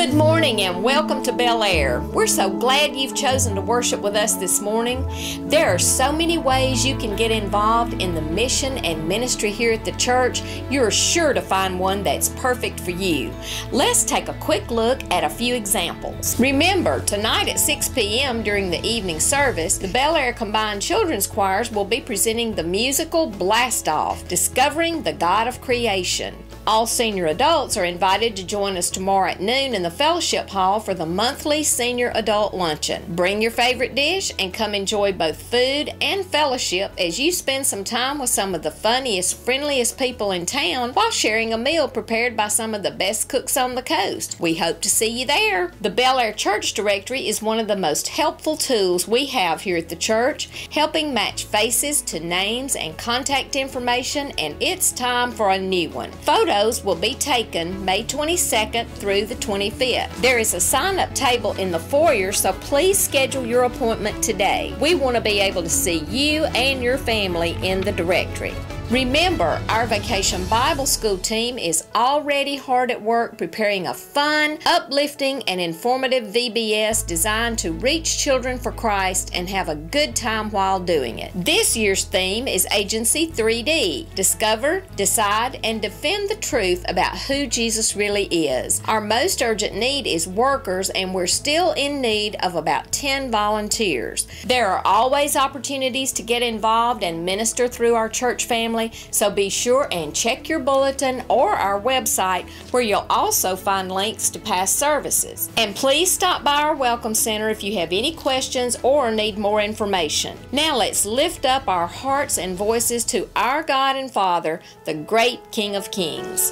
Good morning and welcome to Bel Air. We're so glad you've chosen to worship with us this morning. There are so many ways you can get involved in the mission and ministry here at the church. You're sure to find one that's perfect for you. Let's take a quick look at a few examples. Remember, tonight at 6 p.m. during the evening service, the Bel Air Combined Children's Choirs will be presenting the musical Blast-Off, Discovering the God of Creation. All senior adults are invited to join us tomorrow at noon in the Fellowship Hall for the monthly Senior Adult Luncheon. Bring your favorite dish and come enjoy both food and fellowship as you spend some time with some of the funniest, friendliest people in town while sharing a meal prepared by some of the best cooks on the coast. We hope to see you there. The Bel Air Church Directory is one of the most helpful tools we have here at the church, helping match faces to names and contact information, and it's time for a new one. Photos will be taken May 22nd through the 25th. There is a sign-up table in the foyer, so please schedule your appointment today. We want to be able to see you and your family in the directory. Remember, our Vacation Bible School team is already hard at work preparing a fun, uplifting, and informative VBS designed to reach children for Christ and have a good time while doing it. This year's theme is Agency 3D. Discover, decide, and defend the truth about who Jesus really is. Our most urgent need is workers, and we're still in need of about 10 volunteers. There are always opportunities to get involved and minister through our church family, so be sure and check your bulletin or our website, where you'll also find links to past services. And please stop by our Welcome Center if you have any questions or need more information. Now let's lift up our hearts and voices to our God and Father, the great King of Kings.